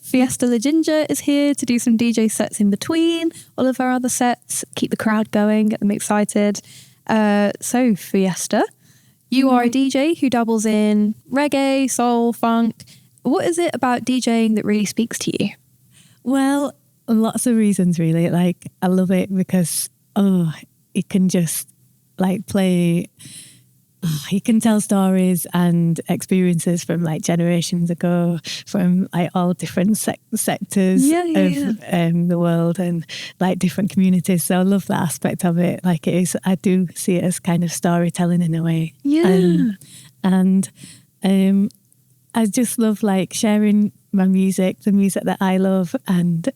Fiesta La Ginger is here to do some DJ sets in between all of our other sets, keep the crowd going, get them excited. So Fiesta, you are a DJ who dabbles in reggae, soul, funk. What is it about DJing that really speaks to you? Well, lots of reasons really. Like, I love it because, it can just like play, you can tell stories and experiences from like generations ago, from like all different sectors of the world and like different communities. So I love that aspect of it. Like, it is, I do see it as kind of storytelling in a way. Yeah. And I just love like sharing my music, the music that I love, and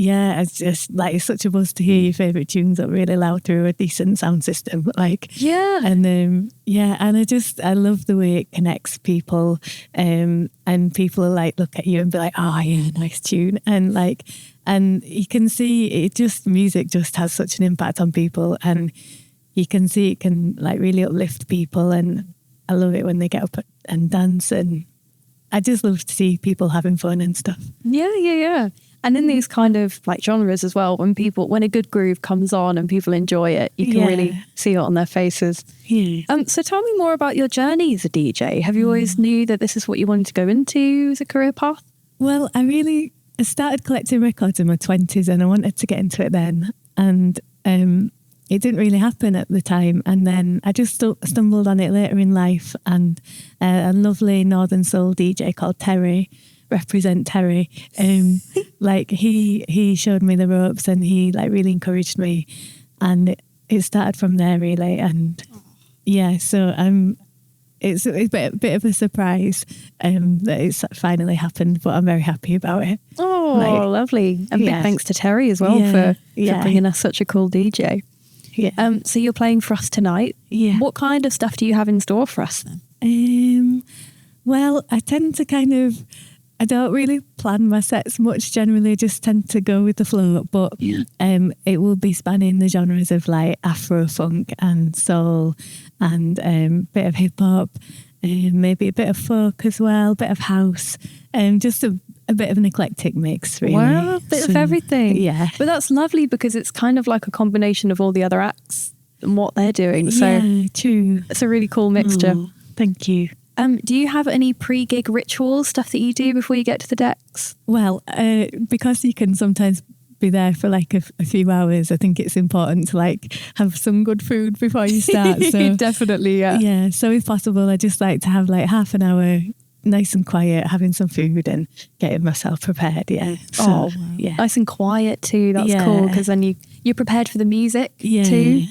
it's just like, it's such a buzz to hear your favourite tunes up really loud through a decent sound system. Like, and I love the way it connects people, and people like look at you and be like, oh yeah, nice tune, and you can see it, just music just has such an impact on people, and you can see it can like really uplift people, and I love it when they get up and dance, and I just love to see people having fun and stuff. Yeah. And in these kind of like genres as well, when a good groove comes on and people enjoy it, you can really see it on their faces. Yeah. So tell me more about your journey as a DJ. Have you always knew that this is what you wanted to go into as a career path? Well, I started collecting records in my 20s, and I wanted to get into it then. And it didn't really happen at the time. And then I just stumbled on it later in life, and a lovely Northern Soul DJ called Terry, represent Terry, like he showed me the ropes, and he like really encouraged me, and it started from there really. And so it's a bit of a surprise that it's finally happened, but I'm very happy about it. Lovely. And big thanks to Terry as well for bringing us such a cool DJ. So you're playing for us tonight. What kind of stuff do you have in store for us then? Well, I tend to I don't really plan my sets much, generally just tend to go with the flow, but it will be spanning the genres of like Afro funk and soul, and bit of hip hop, maybe a bit of folk as well, a bit of house, just a bit of an eclectic mix really. Wow, a bit of everything. Yeah. But that's lovely because it's kind of like a combination of all the other acts and what they're doing. So true. It's a really cool mixture. Thank you. Do you have any pre-gig rituals, stuff that you do before you get to the decks? Well, because you can sometimes be there for like a few hours, I think it's important to like have some good food before you start. So definitely, yeah. So if possible, I just like to have like half an hour nice and quiet, having some food and getting myself prepared. So, nice and quiet too. That's cool, because then you're prepared for the music too.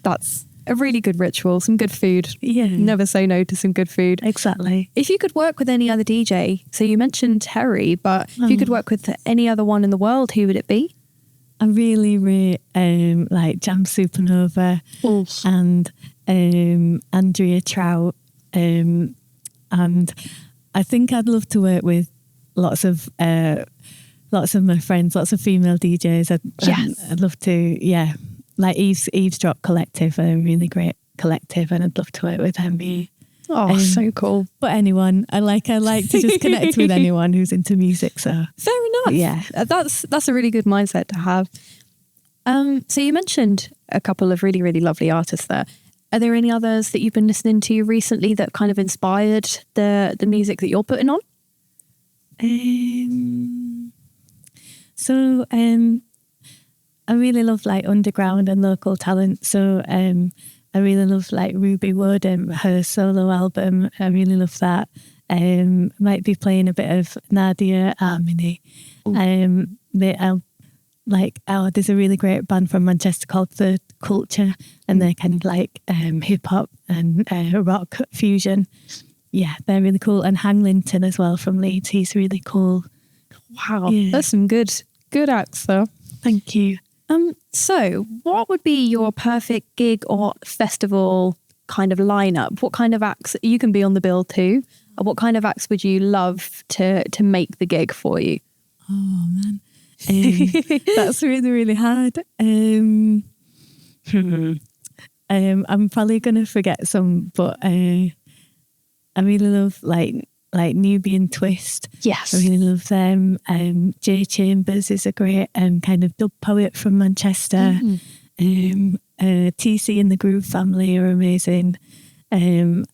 That's a really good ritual. Some good food. Never say no to some good food. Exactly. If you could work with any other DJ, so you mentioned Terry, but if you could work with any other one in the world, who would it be? I really like Jam Supernova and Andrea Trout, and I think I'd love to work with lots of my friends, lots of female DJs. I'd love to, like Eavesdrop Collective, a really great collective, and I'd love to work with them. So cool. But anyone, I like to just connect with anyone who's into music. So fair enough. Yeah, that's a really good mindset to have. So you mentioned a couple of really, really lovely artists there. Are there any others that you've been listening to recently that kind of inspired the music that you're putting on? I really love like underground and local talent. So I really love like Ruby Wood and her solo album. I really love that. Might be playing a bit of Nadia Armini. There's a really great band from Manchester called The Culture, and they're kind of like hip hop and rock fusion. Yeah, they're really cool. And Hanglington as well from Leeds. He's really cool. Wow, that's some good acts though. Thank you. So what would be your perfect gig or festival kind of lineup? What kind of acts, you can be on the bill too, what kind of acts would you love to make the gig for you? Oh man, that's really, really hard. I'm probably going to forget some, but I really love like like Nubian Twist. Yes. I really love them. Jay Chambers is a great kind of dub poet from Manchester. TC and the Groove Family are amazing. I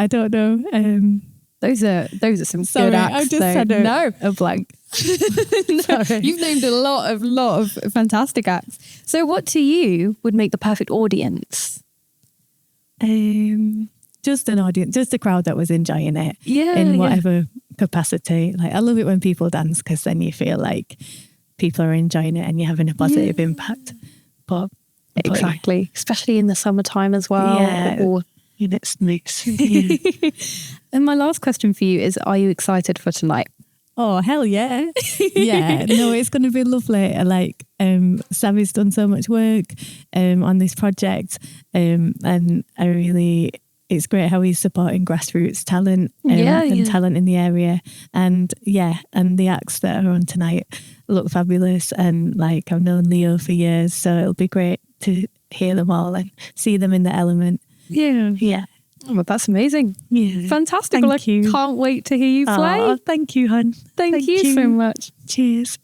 don't know. Those are some Sorry, good acts. I've just had a blank. Sorry. You've named a lot of fantastic acts. So what to you would make the perfect audience? Just an audience, just a crowd that was enjoying it in whatever capacity. Like, I love it when people dance, because then you feel like people are enjoying it and you're having a positive impact. But exactly, especially in the summertime as well. Yeah. It's nice. Yeah. And my last question for you is, are you excited for tonight? Oh, hell yeah. Yeah, no, it's going to be lovely. Like, Sammy's done so much work on this project, and it's great how he's supporting grassroots talent and talent in the area. And the acts that are on tonight look fabulous. And like, I've known Leo for years, so it'll be great to hear them all and see them in the element. Yeah. Oh, well, that's amazing. Yeah. Fantastic. Thank you. Can't wait to hear you play. Oh, thank you, hon. Thank you so much. Cheers.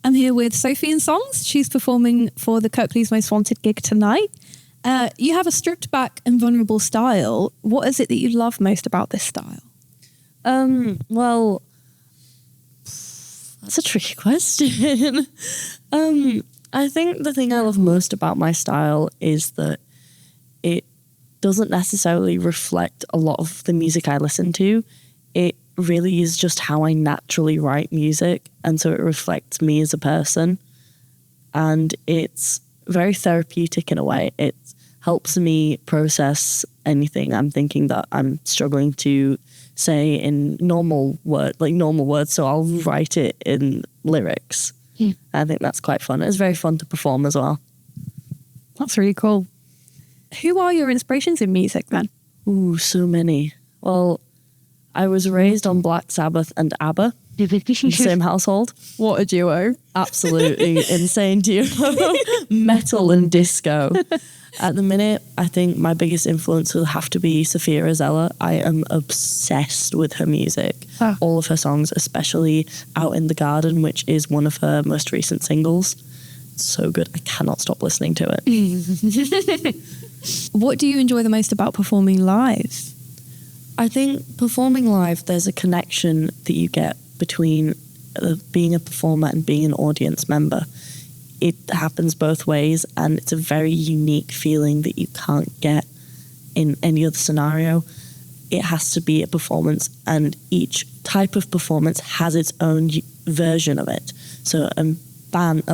I'm here with Sophie Songs. She's performing for the Kirklees Most Wanted gig tonight. You have a stripped back and vulnerable style. What is it that you love most about this style? Well, that's a tricky question. I think the thing I love most about my style is that it doesn't necessarily reflect a lot of the music I listen to. It really is just how I naturally write music, and so it reflects me as a person. And it's very therapeutic in a way. It helps me process anything I'm thinking that I'm struggling to say in normal words, so I'll write it in lyrics. I think that's quite fun. It's very fun to perform as well. That's really cool. Who are your inspirations in music then? Ooh, so many. Well, I was raised on Black Sabbath and ABBA in the same household. What a duo. Absolutely insane duo. Metal and disco. At the minute, I think my biggest influence will have to be Sophia Rosella. I am obsessed with her music. All of her songs, especially Out in the Garden, which is one of her most recent singles. It's so good. I cannot stop listening to it. What do you enjoy the most about performing live? I think performing live, there's a connection that you get between being a performer and being an audience member. It happens both ways, and it's a very unique feeling that you can't get in any other scenario. It has to be a performance, and each type of performance has its own version of it. So a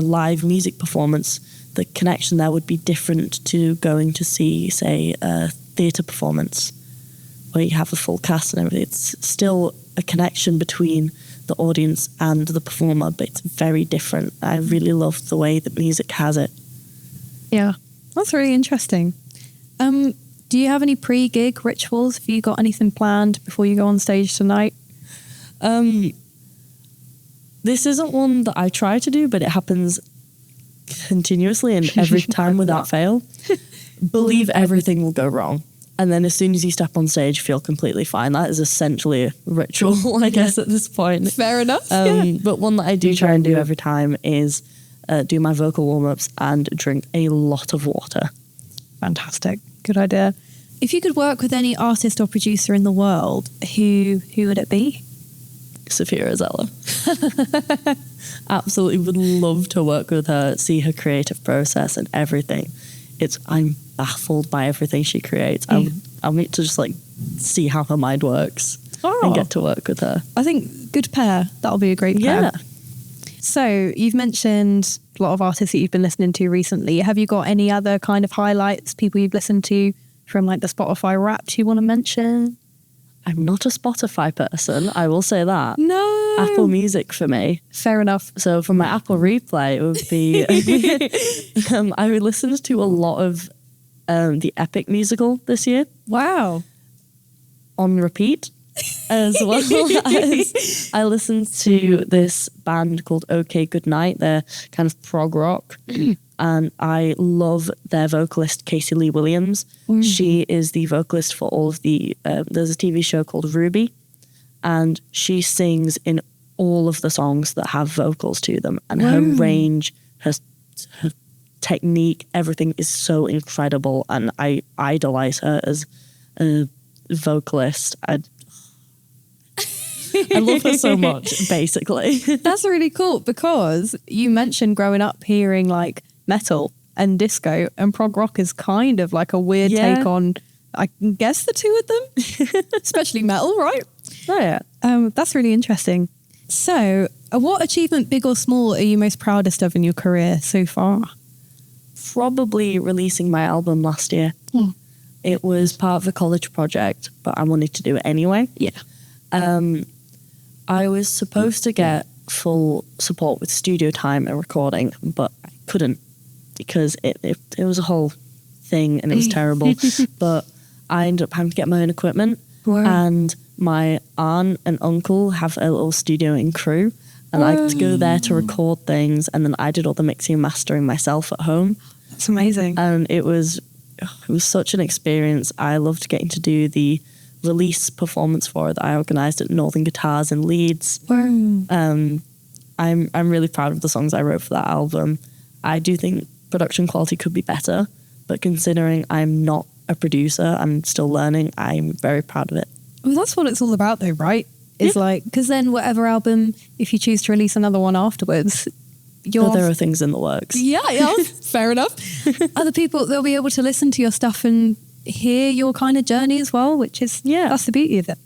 live music performance, the connection there would be different to going to see, say, a theatre performance where you have a full cast and everything. It's still a connection between the audience and the performer, but it's very different. I really love the way that music has it. Yeah, that's really interesting. Do you have any pre-gig rituals? Have you got anything planned before you go on stage tonight? This isn't one that I try to do, but it happens continuously and every time without fail. Believe everything will go wrong. And then as soon as you step on stage, feel completely fine. That is essentially a ritual, I guess, at this point. Fair enough. But one that I do try and do every time is do my vocal warm-ups and drink a lot of water. Fantastic. Good idea. If you could work with any artist or producer in the world, who would it be? Sophia Rosella. Absolutely would love to work with her, see her creative process and everything. I'm baffled by everything she creates. I need to just see how her mind works and get to work with her. I think good pair. That'll be a great pair. Yeah. So you've mentioned a lot of artists that you've been listening to recently. Have you got any other kind of highlights, people you've listened to from the Spotify Wrapped you want to mention? I'm not a Spotify person, I will say that. No. Apple Music for me. Fair enough. So for my Apple Replay, it would be... I listened to a lot of the Epic musical this year. Wow. On repeat. as well as I listened to this band called OK Goodnight. They're kind of prog rock. And I love their vocalist, Casey Lee Williams. She is the vocalist for all of the... there's a TV show called Ruby. And she sings in all of the songs that have vocals to them. And her range, her technique, everything is so incredible. And I idolize her as a vocalist. I love her so much, basically. That's really cool because you mentioned growing up hearing like metal and disco, and prog rock is kind of like a weird take on, I guess, the two of them, especially metal, right? Oh, yeah. That's really interesting. So, what achievement, big or small, are you most proudest of in your career so far? Probably releasing my album last year. It was part of a college project, but I wanted to do it anyway. Yeah. I was supposed to get full support with studio time and recording, but I couldn't because it was a whole thing and it was terrible. But I ended up having to get my own equipment. Wow. And my aunt and uncle have a little studio in Crewe, and I had to go there to record things, and then I did all the mixing and mastering myself at home. That's amazing. And it was such an experience. I loved getting to do the release performance for it that I organised at Northern Guitars in Leeds. Wow. I'm really proud of the songs I wrote for that album. I do think production quality could be better, but considering I'm not a producer, I'm still learning, I'm very proud of it. Well, that's what it's all about though, right? It's like, because then whatever album, if you choose to release another one afterwards, there are things in the works. Yeah, fair enough. Other people, they'll be able to listen to your stuff and hear your kind of journey as well, which is, that's the beauty of it.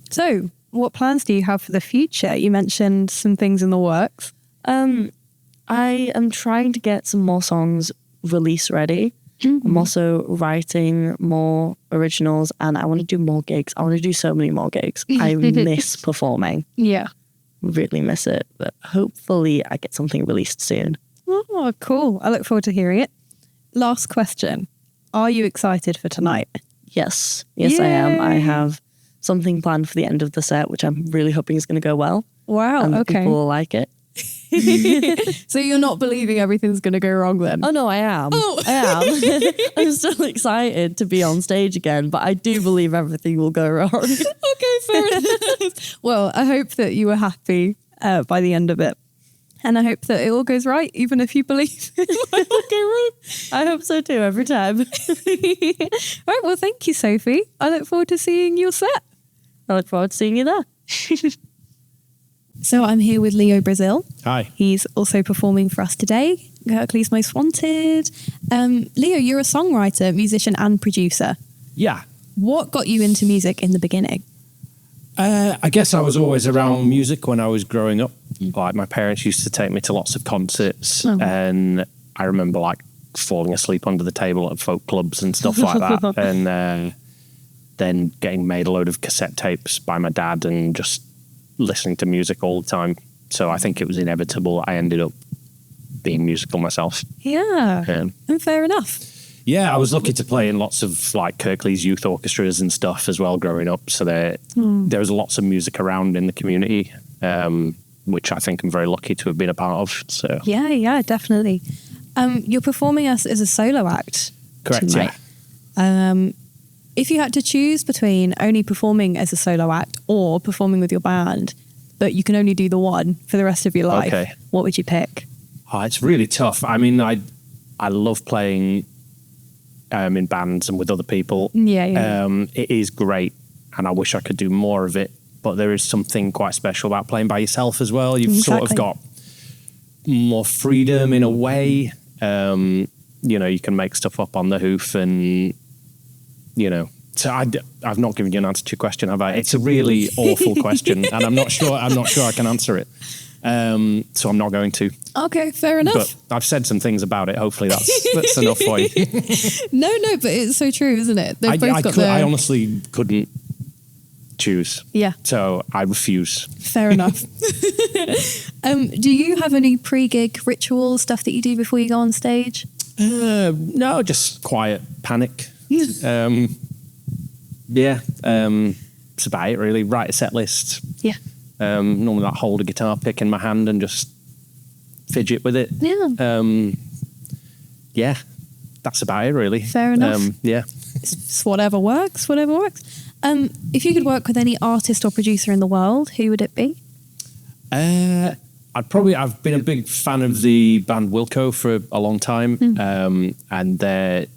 So, what plans do you have for the future? You mentioned some things in the works. I am trying to get some more songs release ready. I'm also writing more originals, and I want to do more gigs. I want to do so many more gigs. I miss performing. Yeah. Really miss it, but hopefully I get something released soon. Oh, cool. I look forward to hearing it. Last question. Are you excited for tonight? Yes, I am. I have something planned for the end of the set, which I'm really hoping is going to go well. Wow, and okay. people will like it. So you're not believing everything's going to go wrong then? Oh, no, I am. I am. I'm still excited to be on stage again, but I do believe everything will go wrong. Okay, fair enough. Well, I hope that you were happy by the end of it. And I hope that it all goes right, even if you believe it might not go wrong. I hope so too, every time. Right, well, thank you, Sophie. I look forward to seeing your set. I look forward to seeing you there. So I'm here with Leo Brazil. Hi. He's also performing for us today, Kirklees Most Wanted. Leo, you're a songwriter, musician and producer. Yeah. What got you into music in the beginning? I guess I was always around music when I was growing up. Like my parents used to take me to lots of concerts, and I remember like falling asleep under the table at folk clubs and stuff like that. And then getting made a load of cassette tapes by my dad and just listening to music all the time. So I think it was inevitable I ended up being musical myself. Yeah. And fair enough. Yeah, I was lucky to play in lots of like Kirklees youth orchestras and stuff as well growing up. So there was lots of music around in the community, which I think I'm very lucky to have been a part of. So yeah, definitely. You're performing us as a solo act. Correct, tonight. yeah. If you had to choose between only performing as a solo act or performing with your band, but you can only do the one for the rest of your life, what would you pick? Oh, it's really tough. I mean, I love playing in bands and with other people. Yeah. It is great, and I wish I could do more of it, but there is something quite special about playing by yourself as well. You've sort of got more freedom in a way. You know, you can make stuff up on the hoof and, you know, so I've not given you an answer to your question, have I? It's a really awful question, and I'm not sure I can answer it. So I'm not going to. Okay, fair enough. But I've said some things about it. Hopefully that's enough for you. No, but it's so true, isn't it? I honestly couldn't choose. Yeah. So I refuse. Fair enough. Do you have any pre-gig ritual stuff that you do before you go on stage? No, just quiet panic. Yeah. that's about it really. Write a set list. Yeah. Normally like hold a guitar pick in my hand and just fidget with it. Yeah. Yeah, that's about it really. Fair enough. Yeah. It's whatever works. If you could work with any artist or producer in the world, who would it be? I've been a big fan of the band Wilco for a long time, and their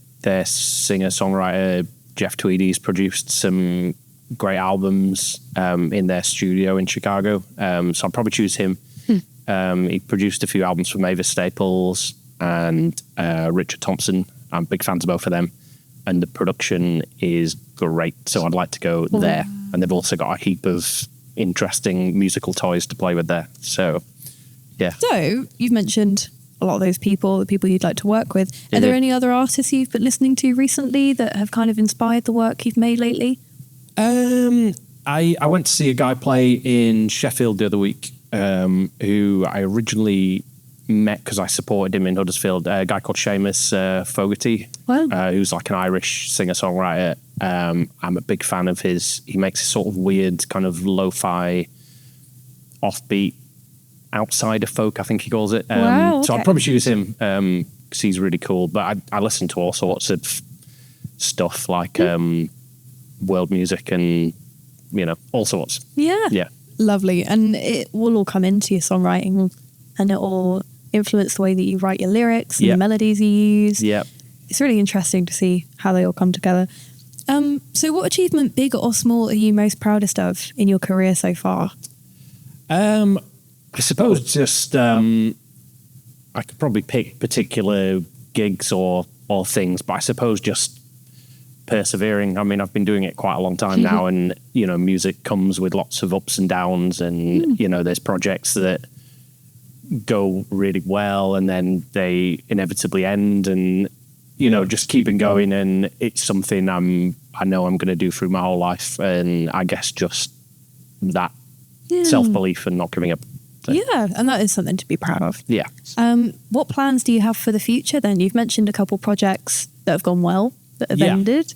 singer-songwriter Jeff Tweedy's produced some great albums in their studio in Chicago. So I'd probably choose him. He produced a few albums for Mavis Staples and Richard Thompson. I'm big fans of both of them, and the production is great. So I'd like to go there. And they've also got a heap of interesting musical toys to play with there. So, yeah. So you've mentioned a lot of those people, the people you'd like to work with. Are there any other artists you've been listening to recently that have kind of inspired the work you've made lately? I went to see a guy play in Sheffield the other week, who I originally met because I supported him in Huddersfield, a guy called Seamus Fogarty, who's like an Irish singer-songwriter. I'm a big fan of his. He makes a sort of weird kind of lo-fi, offbeat, outsider folk, I think he calls it. So I'd probably choose him because he's really cool. But I listen to all sorts of stuff like world music and, all sorts. Yeah. Lovely. And it will all come into your songwriting and it will influence the way that you write your lyrics and the melodies you use. Yeah. It's really interesting to see how they all come together. So what achievement, big or small, are you most proudest of in your career so far? I suppose just I could probably pick particular gigs or things, but I suppose just persevering. I mean, I've been doing it quite a long time now, and music comes with lots of ups and downs, and there's projects that go really well and then they inevitably end, and just keeping going, and it's something I know I'm going to do through my whole life, and I guess just that self-belief and not giving up. So. Yeah, and that is something to be proud of. Yeah. What plans do you have for the future then? You've mentioned a couple projects that have gone well, that have ended.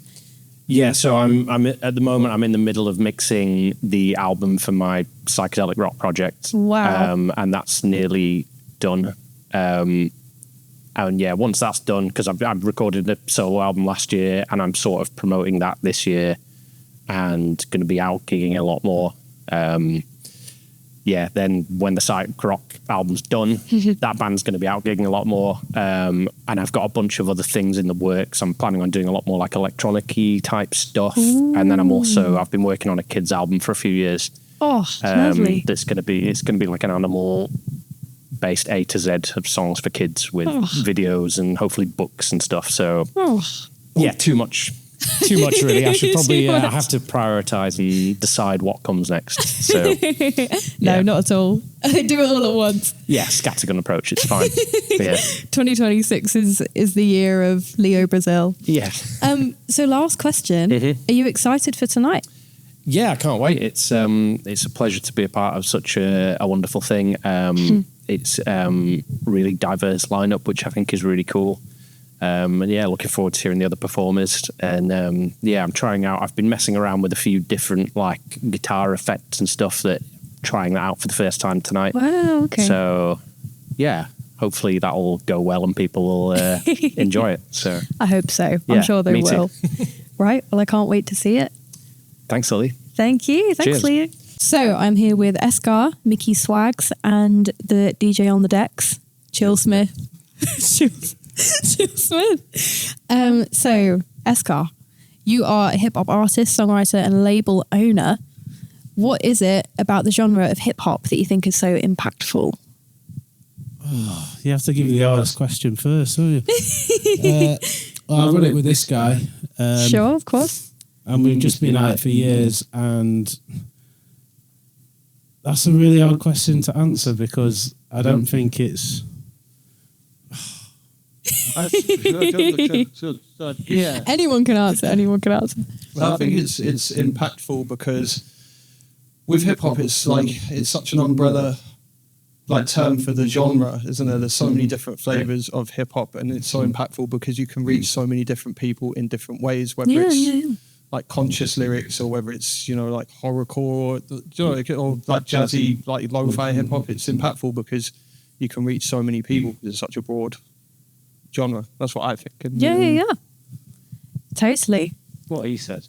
Yeah, so I'm at the moment I'm in the middle of mixing the album for my psychedelic rock project. Wow. And that's nearly done. And yeah, once that's done, because I've recorded a solo album last year and I'm sort of promoting that this year and going to be out gigging a lot more. Then when the psych rock album's done, that band's going to be out gigging a lot more. And I've got a bunch of other things in the works. I'm planning on doing a lot more like electronic-y type stuff. Ooh. And then I've been working on a kids album for a few years. Oh, lovely. It's going to be like an animal-based A to Z of songs for kids with videos and hopefully books and stuff. So yeah, too much really. I should probably I have to prioritize and decide what comes next. So no, not at all. Do it all at once. Yeah, scattergun approach, it's fine. Yeah. 2026 is the year of Leo Brazil. Yeah. So last question, are you excited for tonight? Yeah, I can't wait. It's a pleasure to be a part of such a wonderful thing. It's really diverse lineup, which I think is really cool. And yeah, looking forward to hearing the other performers. And I'm trying out. I've been messing around with a few different like guitar effects and stuff. Trying that out for the first time tonight. Wow. Okay. So yeah, hopefully that'll go well and people will enjoy it. So I hope so. I'm sure they will. Right. Well, I can't wait to see it. Thanks, Lillie. Thank you. Thanks, Cheers. Leo. So I'm here with Eskar, Micky Swags, and the DJ on the decks, Chillsmyth. Chillsmyth. So, Eskar, you are a hip-hop artist, songwriter, and label owner. What is it about the genre of hip-hop that you think is so impactful? Oh, you have to give me the hardest question first, don't you? I'll run it with this guy. Sure, of course. And we've just been at it for years, and that's a really hard question to answer because I don't think it's... Yeah. Anyone can answer. Well, I think it's impactful because with hip hop, it's such an umbrella term for the genre, isn't it? There's so many different flavors of hip hop, and it's so impactful because you can reach so many different people in different ways. Whether it's like conscious lyrics, or whether it's, you know, like horrorcore, or like jazzy, like lo-fi hip hop, it's impactful because you can reach so many people. It's such a broad genre. That's what I think. And, Yeah. Totally. What he said.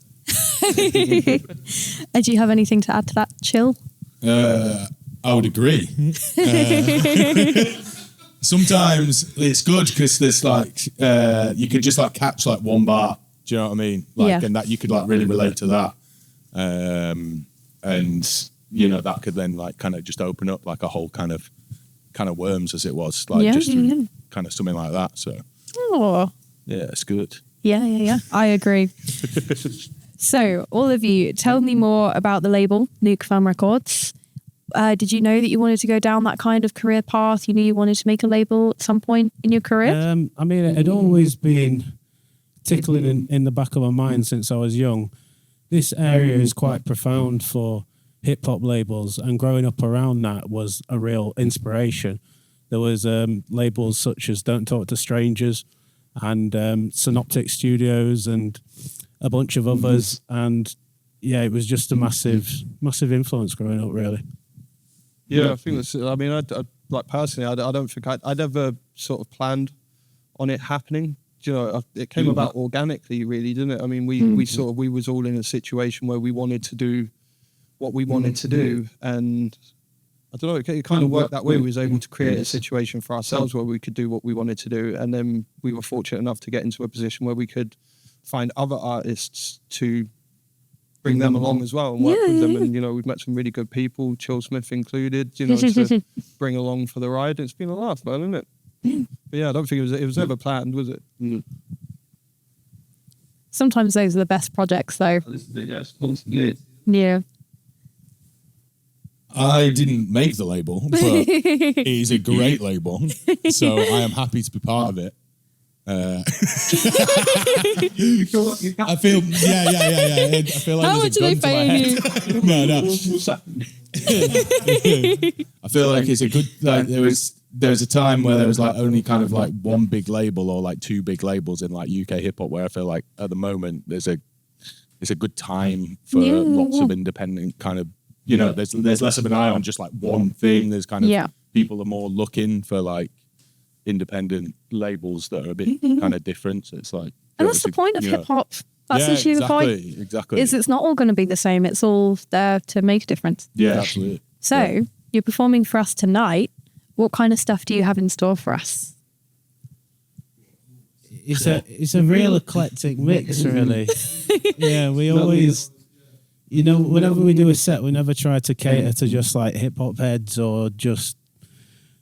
And do you have anything to add to that, Chill? I would agree. Sometimes it's good because there's like you could just like catch like one bar. Do you know what I mean? Like, and that you could like really relate to that, and you know that could then like kind of just open up like a whole kind of worms, as it was like kind of something like that. So yeah, it's good. Yeah. I agree. So, all of you, tell me more about the label, Nuke Fam Records. Did you know that you wanted to go down that kind of career path? You knew you wanted to make a label at some point in your career? I mean, it had always been tickling in the back of my mind since I was young. This area is quite profound for hip-hop labels, and growing up around that was a real inspiration. There was labels such as Don't Talk to Strangers and Synoptic Studios and a bunch of others, and yeah, it was just a massive influence growing up, really. Yeah, I think that's. I mean, I like personally, I don't think I'd ever sort of planned on it happening. You know, it came about organically, really, didn't it? I mean, we was all in a situation where we wanted to do what we wanted to do, and I don't know, it kind of worked that way. We was able to create a situation for ourselves where we could do what we wanted to do, and then we were fortunate enough to get into a position where we could find other artists to bring them along as well and work with them. And, you know, we've met some really good people, Chillsmyth included, you know, to bring along for the ride. It's been a laugh, man, isn't it? But yeah, I don't think it was ever planned, was it? Sometimes those are the best projects, though. Yeah. I didn't make the label, but it is a great label, so I am happy to be part of it. I feel, yeah. I feel like how much are they paying you? No. I feel like it's a good. Like there was a time where there was like only kind of like one big label or like two big labels in like UK hip hop. Where I feel like at the moment it's a good time for lots of independent kind of. You know, there's less of an eye on just like one thing. There's kind of people are more looking for like independent labels that are a bit kind of different. So it's like, and that's the point of hip hop. That's literally the point. Exactly. Is it's not all going to be the same. It's all there to make a difference. Yeah, absolutely. So you're performing for us tonight. What kind of stuff do you have in store for us? It's a real eclectic mix, really. Yeah, we always. You know, whenever we do a set, we never try to cater to just like hip hop heads or just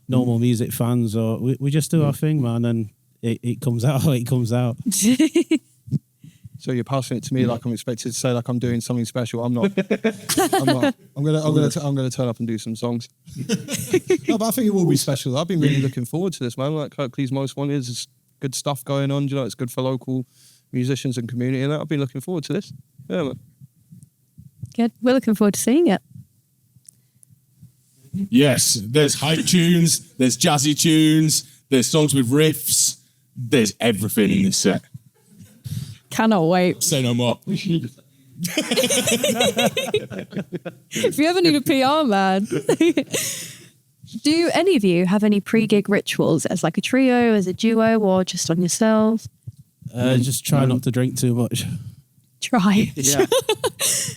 normal music fans, or we just do our thing, man, and it comes out how it comes out. So you're passing it to me like I'm expected to say like I'm doing something special. I'm not. I'm gonna turn up and do some songs. No, but I think it will be special. I've been really looking forward to this, man. Like Kirklees Most Wanted, there's good stuff going on. You know, it's good for local musicians and community, and that I've been looking forward to this. Yeah, man. Good. We're looking forward to seeing it. Yes, there's hype tunes, there's jazzy tunes, there's songs with riffs, there's everything in this set. Cannot wait. Say no more. If you ever need a PR man. Do any of you have any pre-gig rituals as like a trio, as a duo, or just on yourself? Just try not to drink too much. Try.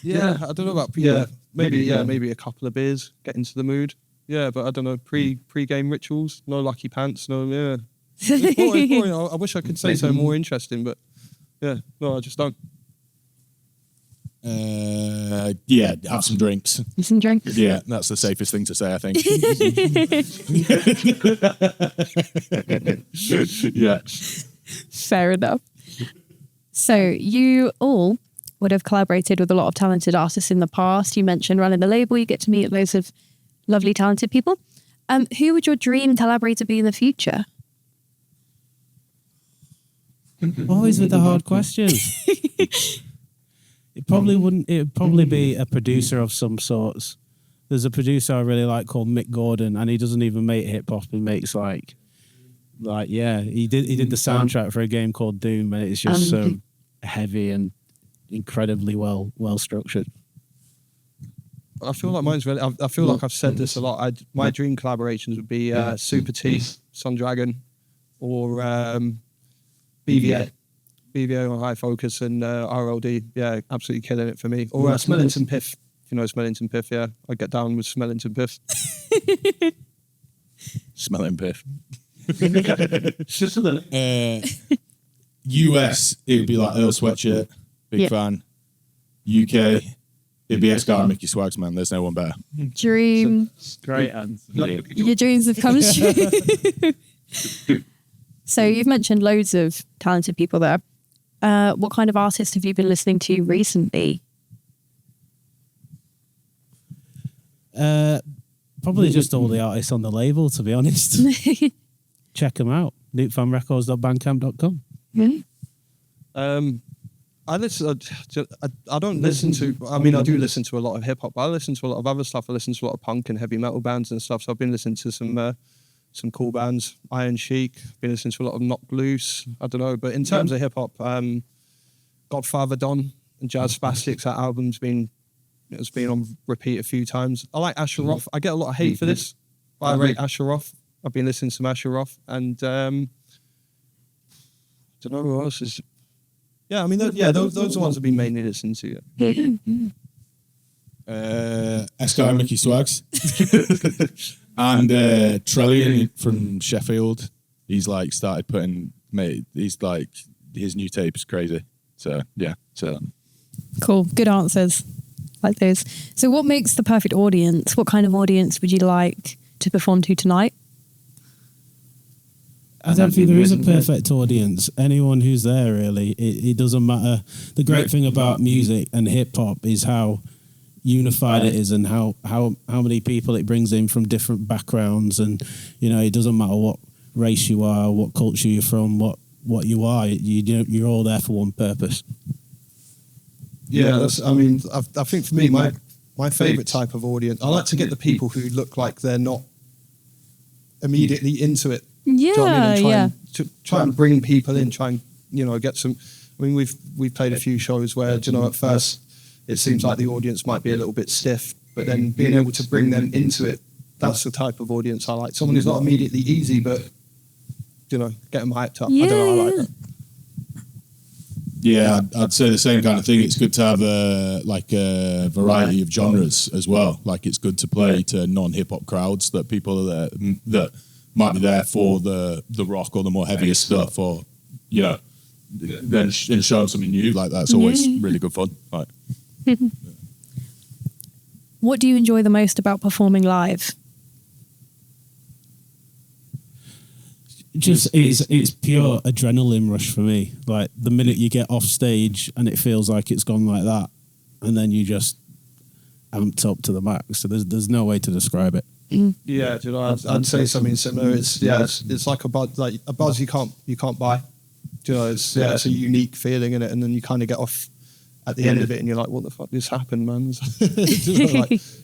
Yeah. I don't know about maybe a couple of beers, get into the mood. Yeah, but I don't know, pre-game rituals, no lucky pants, no, It's boring. I wish I could say something more interesting, but yeah, no, I just don't. Have some drinks. Some drinks? Yeah, that's the safest thing to say, I think. Yeah. Fair enough. So you all would have collaborated with a lot of talented artists in the past. You mentioned running the label. You get to meet loads of lovely, talented people. Who would your dream collaborator be in the future? Always with the hard questions. It would probably be a producer of some sorts. There's a producer I really like called Mick Gordon, and he doesn't even make hip hop. He makes he did the soundtrack for a game called Doom, and it's just so heavy, and incredibly well structured. I feel like mine's really. I feel like I've said this a lot. My dream collaborations would be Super T, Sun Dragon, or BVA on High Focus and RLD. Yeah, absolutely killing it for me. Or Smellington Piff. If you know Smellington Piff, yeah, I'd get down with Smellington Piff. Smelling Piff. US, it would be like Earl Sweatshirt, big fan. UK, it'd be Eskar and Micky Swags, man. There's no one better. Dream. Great answer. Your dreams have come true. So you've mentioned loads of talented people there. What kind of artists have you been listening to recently? Probably just all the artists on the label, to be honest. Check them out. nukefanrecords.bandcamp.com. I listen. I don't listen to. I mean, I do listen to a lot of hip hop, but I listen to a lot of other stuff. I listen to a lot of punk and heavy metal bands and stuff. So I've been listening to some cool bands. Iron Chic. Been listening to a lot of Knock Loose. I don't know, but in terms of hip hop, Godfather Don and Jazz Spastics. That album's been on repeat a few times. I like Asher Roth. I get a lot of hate for this, but I rate Asher Roth. I've been listening to some Asher Roth, and don't know who else is. Yeah, I mean, those are the ones I've been mainly listening to. Eskar and Micky Swags. And Trillian from Sheffield. He's like started putting, he's like, his new tape's crazy. So, yeah. So Cool. Good answers. Like those. So what makes the perfect audience? What kind of audience would you like to perform to tonight? I don't think there is a perfect audience. Anyone who's there, really, it doesn't matter. The great thing about music and hip hop is how unified it is, and how many people it brings in from different backgrounds, and it doesn't matter what race you are, what culture you're from, what you are. You're all there for one purpose. Yeah, I think for me, my favourite type of audience, I like to get the people who look like they're not immediately into it. Yeah, Do you know what I mean? And try and bring people in, try and get some. I mean, we've played a few shows where at first it seems like the audience might be a little bit stiff, but then being able to bring them into it, that's the type of audience I like. Someone who's not immediately easy, but get them hyped up. Yeah. I don't know, I like that. yeah, I'd say the same kind of thing. It's good to have a variety of genres as well. Like it's good to play to non-hip hop crowds, that people are there that might be there for the rock or the more heavier stuff, or then show them something new. Like that's always really good fun. Like, What do you enjoy the most about performing live? Just it's pure adrenaline rush for me. Like the minute you get off stage and it feels like it's gone like that, and then you just amped up to the max. So there's no way to describe it. Yeah, I'd say something similar. It's like a buzz you can't buy. It's a unique feeling in it, and then you kind of get off at the end of it, and you're like, "What the fuck just happened, man?"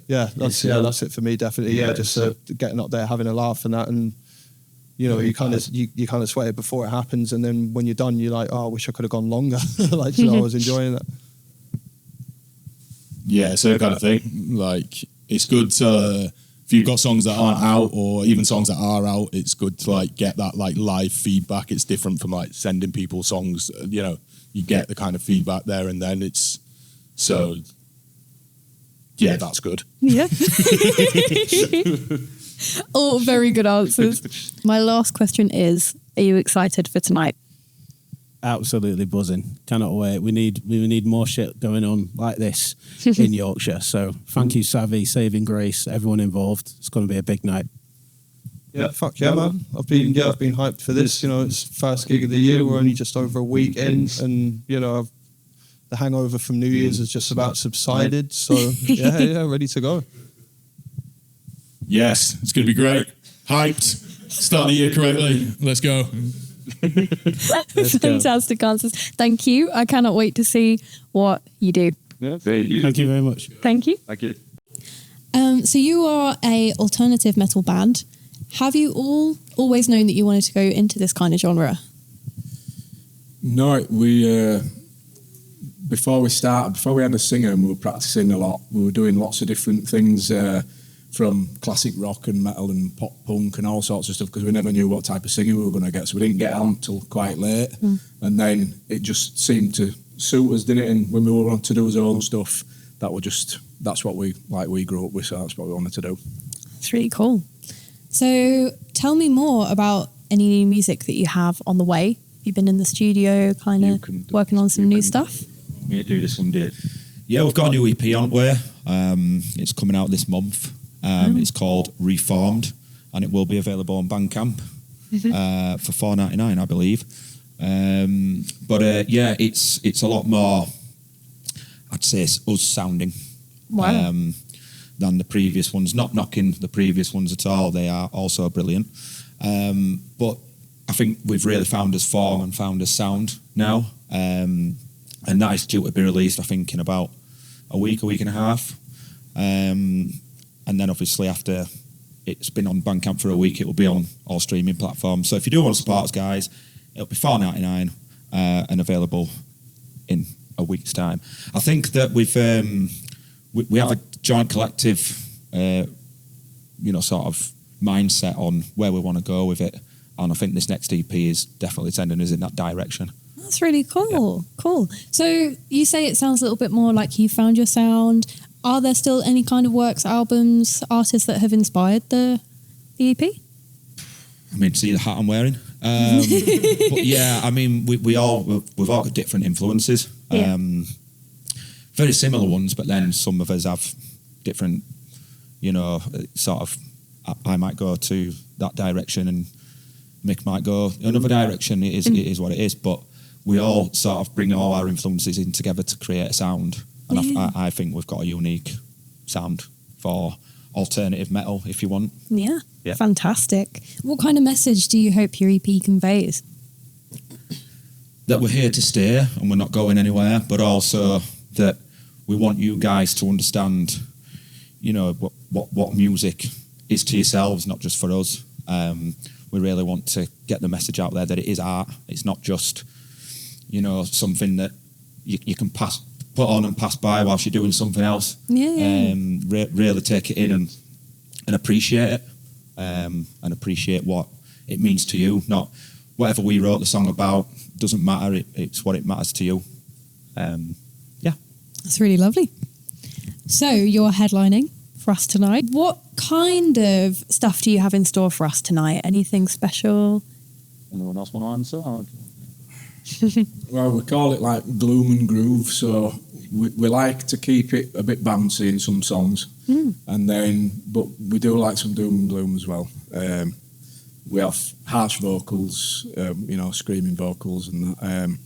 That's it for me, definitely. Yeah, just getting up there, having a laugh, and that, and you kind of sweat it before it happens, and then when you're done, you're like, "Oh, I wish I could have gone longer." I was enjoying that. yeah, same kind of thing. Like it's good to. If you've got songs that aren't out, or even songs that are out, it's good to get that live feedback. It's different from sending people songs. You get the kind of feedback there and then. It's so. Yeah, that's good. Yeah. All very good answers. My last question is: are you excited for tonight? Absolutely buzzing. Cannot wait. We need more shit going on like this in Yorkshire. So thank you, Savvy, Saving Grace, everyone involved. It's going to be a big night. Yeah, fuck yeah, man. I've been hyped for this. It's first gig of the year. We're only just over a week in, and the hangover from New Year's has just about subsided. So yeah, ready to go. Yes, it's going to be great. Hyped. Start the year correctly. Let's go. Fantastic answers. Thank you. I cannot wait to see what you do. Yeah, Thank you very much. Thank you. Thank you. So you are a alternative metal band. Have you always known that you wanted to go into this kind of genre? No, we before we had a singer and we were practicing a lot, we were doing lots of different things, from classic rock and metal and pop punk and all sorts of stuff, because we never knew what type of singer we were going to get, so we didn't get on till quite late. And then it just seemed to suit us, didn't it? And when we were on to do our own stuff, that's what we grew up with, so that's what we wanted to do. It's really cool. So tell me more about any new music that you have on the way. You've been in the studio kind of working on some new stuff? Me do this one, did. Yeah, we've got a new EP on the way. It's coming out this month. It's called Reformed, and it will be available on Bandcamp for $4.99, I believe. But yeah, it's a lot more, I'd say, us sounding than the previous ones. Not knocking the previous ones at all; they are also brilliant. But I think we've really found us form and found us sound now, and that is due to be released, I think, in about a week and a half. And then obviously after it's been on Bandcamp for a week, it will be on all streaming platforms. So if you do want to support us, guys, it'll be $4.99 and available in a week's time. I think that we have a joint collective, sort of mindset on where we want to go with it. And I think this next EP is definitely sending us in that direction. That's really cool. Yeah. Cool. So you say it sounds a little bit more like you found your sound. Are there still any kind of works, albums, artists that have inspired the EP? I mean, see the hat I'm wearing. But yeah, I mean, we've all got different influences. Yeah. Very similar ones, but then some of us have different, sort of, I might go to that direction and Mick might go another direction. It is what it is, but we all sort of bring all our influences in together to create a sound. And I think we've got a unique sound for alternative metal, if you want. Yeah, fantastic. What kind of message do you hope your EP conveys? That we're here to stay and we're not going anywhere, but also that we want you guys to understand, what music is to yourselves, not just for us. We really want to get the message out there that it is art. It's not just, something that you can put on and pass by whilst you're doing something else. Really take it in and appreciate it, and appreciate what it means to you. Not whatever we wrote the song about, doesn't matter. It's what it matters to you. That's really lovely. So you're headlining for us tonight. What kind of stuff do you have in store for us tonight? Anything special? Anyone else want to answer? Well, we call it like gloom and groove, so we like to keep it a bit bouncy in some songs, but we do like some doom and gloom as well. We have harsh vocals, screaming vocals, and that.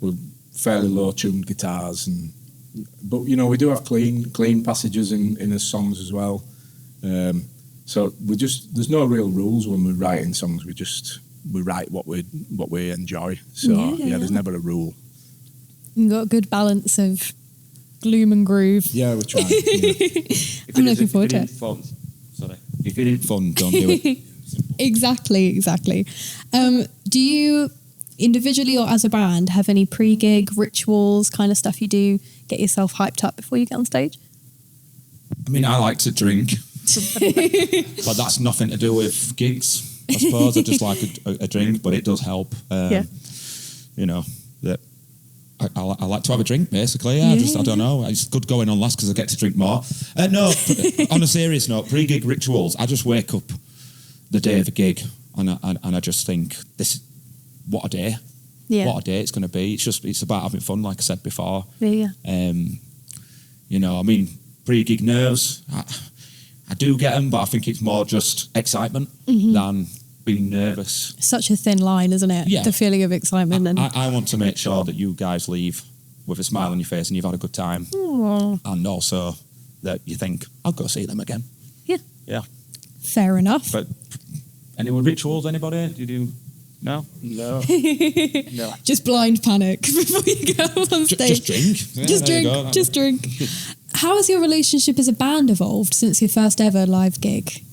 With fairly low-tuned guitars, but we do have clean passages in the songs as well. So there's no real rules when we're writing songs. We write what we enjoy. So there's never a rule. You've got a good balance of gloom and groove. Yeah, we're trying. I'm looking forward to it. If it ain't fun, don't do it. Exactly. Do you, individually or as a band, have any pre-gig rituals, kind of stuff you do, get yourself hyped up before you get on stage? I mean, I like to drink, but that's nothing to do with gigs, I suppose. I just like a drink, but it does help. That I like to have a drink, basically. I don't know. It's good going on last because I get to drink more. No, on a serious note, pre-gig rituals. I just wake up the day of the gig and I just think, what a day. Yeah. What a day it's going to be. It's about having fun, like I said before. Yeah. I mean, pre-gig nerves, I do get them, but I think it's more just excitement than being nervous. Such a thin line, isn't it? Yeah. The feeling of excitement. I want to make sure that you guys leave with a smile on your face and you've had a good time. Aww. And also that you think, I'll go see them again. Yeah. Yeah. Fair enough. But any rituals, anybody? Do you do... No? No. Just blind panic before you go on stage. Just drink. Yeah, just drink. How has your relationship as a band evolved since your first ever live gig?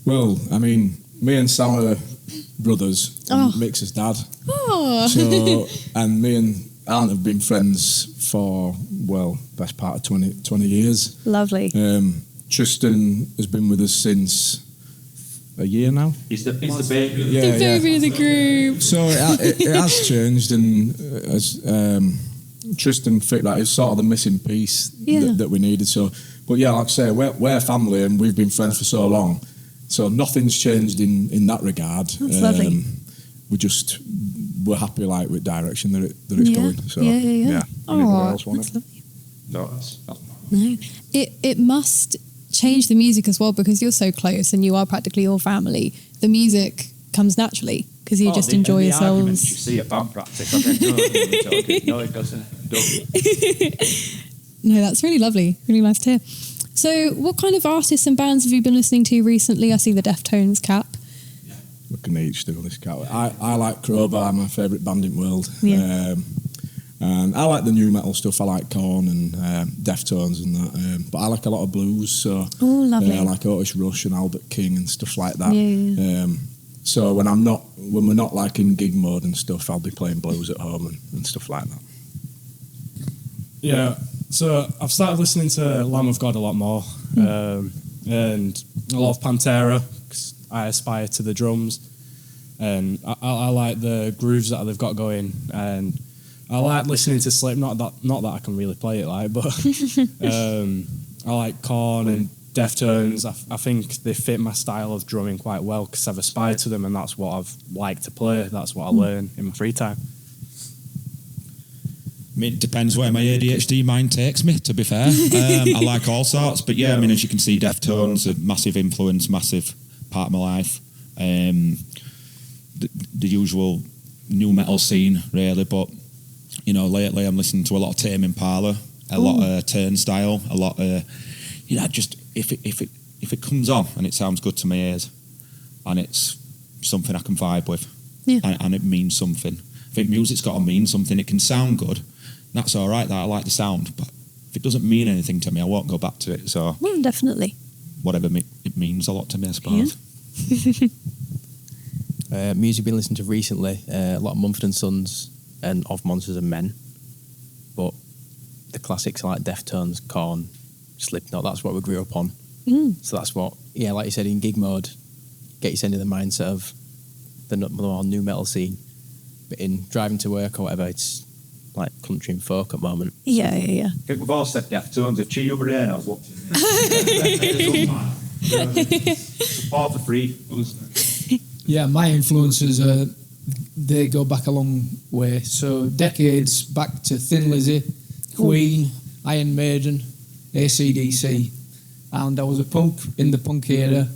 Well, I mean, me and Sam are brothers. And Mick's his dad. Oh. So, and me and Alan have been friends for, well, best part of 20 years. Lovely. Tristan has been with us since a year now. He's the baby. Yeah, The baby of the group. So it has changed, and as Tristan fit that, it's sort of the missing piece that we needed. So, but yeah, like I say, we're family, and we've been friends for so long. So nothing's changed in that regard. That's lovely. We're happy like with direction that it's going. So yeah. Oh, Else want that's it? lovely. No, that's No, it must change the music as well, because you're so close and you are practically all family. The music comes naturally because you just enjoy the yourselves. arguments you see at band practice. I don't know. No, it doesn't. No, that's really lovely. Really nice to hear. So, what kind of artists and bands have you been listening to recently? I see the Deftones cap. We can each do this cat. I like Crowbar, my favourite band in the world. Yeah. And I like the new metal stuff. I like Korn and Deftones and that. But I like a lot of blues. So lovely. I like Otis Rush and Albert King and stuff like that. Yeah. So when we're not like in gig mode and stuff, I'll be playing blues at home and stuff like that. Yeah, so I've started listening to Lamb of God a lot more, and a lot of Pantera, because I aspire to the drums, and I like the grooves that they've got going, and I like listening to Slipknot. Not that I can really play it like, but I like Korn and Deftones. I think they fit my style of drumming quite well because I've aspired to them, and that's what I've liked to play. That's what I learn in my free time. I mean, it depends where my ADHD mind takes me, to be fair. I like all sorts, but yeah, I mean, as you can see, Deftones, a massive influence, massive part of my life. The usual new metal scene, really, but, you know, lately I'm listening to a lot of Tame Impala, a lot of Turnstile, a lot of, you know, just if it comes on and it sounds good to my ears and it's something I can vibe with and it means something. I think music's got to mean something. It can sound good. That's all right, that I like the sound, but if it doesn't mean anything to me, I won't go back to it. So Definitely. whatever it means a lot to me, I suppose. music I've been listening to recently, a lot of Mumford & Sons and Of Monsters and Men, but the classics like Deftones, Korn, Slipknot, that's what we grew up on. So that's what, like you said, in gig mode, get yourself into the mindset of the more new metal scene, but in driving to work or whatever, it's like country and folk at the moment. Yeah. I think we've all said Deftones. If Chi over there, I was watching support for free. Yeah, my influences, they go back a long way. So decades back to Thin Lizzy, Queen, Iron Maiden, AC/DC. And I was a punk in the punk era.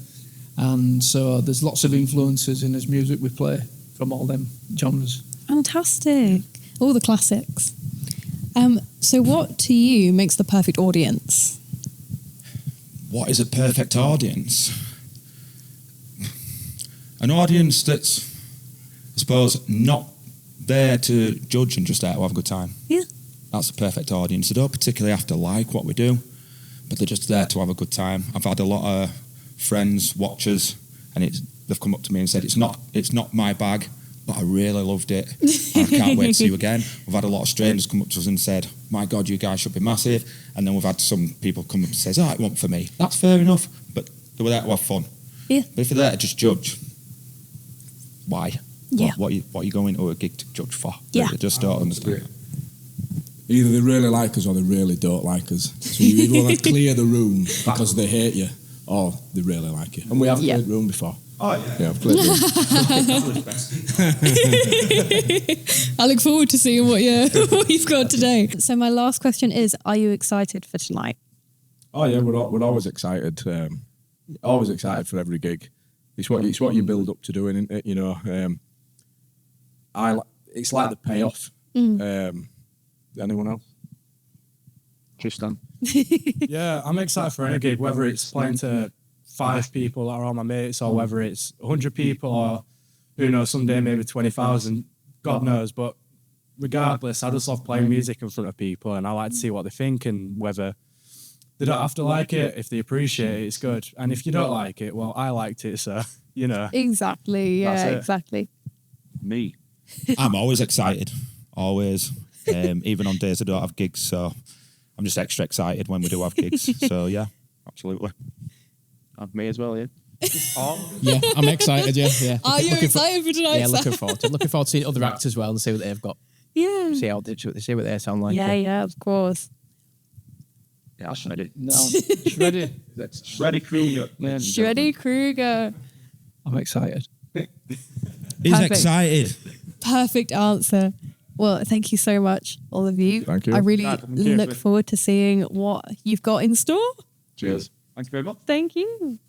And so there's lots of influences in this music we play from all them genres. Fantastic. All the classics. So what to you makes the perfect audience? What is a perfect audience? An audience that's, I suppose, not there to judge and just there to have a good time. Yeah. That's the perfect audience. They don't particularly have to like what we do, but they're just there to have a good time. I've had a lot of friends, watchers, and they've come up to me and said, it's not my bag, but I really loved it. I can't wait to see you again. We've had a lot of strangers come up to us and said, my God, you guys should be massive. And then we've had some people come up and say, it wasn't for me. That's fair enough, but they were there to have fun. Yeah. But if they're there to just judge, why? Yeah. What are you going to a gig to judge for? Yeah. They just don't understand. Either they really like us or they really don't like us. So you either want to clear the room because they hate you, or they really like you. And we have cleared the room before. Oh, yeah. Yeah, I've cleared the room. I look forward to seeing what you've got today. So my last question is, are you excited for tonight? Oh yeah, we're always excited. Always excited for every gig. It's what you build up to doing, isn't it? You know, it's like the payoff. Anyone else? Tristan? Yeah, I'm excited for any gig, whether it's playing to 5 people that are all my mates, or whether it's 100 people, or who knows, someday maybe 20,000, God knows. But regardless, I just love playing music in front of people, and I like to see what they think, and whether they don't have to like it. If they appreciate it, it's good. And if you don't like it, well, I liked it, so, you know. Exactly, yeah, That's it. exactly. Me. I'm always excited. Always. even on days I don't have gigs. So I'm just extra excited when we do have gigs. So yeah, absolutely. And me as well, yeah. Yeah, I'm excited. Yeah. Are you excited for tonight? Yeah, looking forward to it. Looking forward to seeing other acts as well and see what they've got. Yeah. See what they sound like. Yeah, of course. Yeah, I'll shred it. No, Shreddy. That's Shreddy Kruger. Shreddy Kruger. I'm excited. He's Perfect. excited. Perfect answer. Well, thank you so much, all of you. Thank you. I really Thank you. look forward to seeing what you've got in store. Cheers. Thank you very much. Thank you.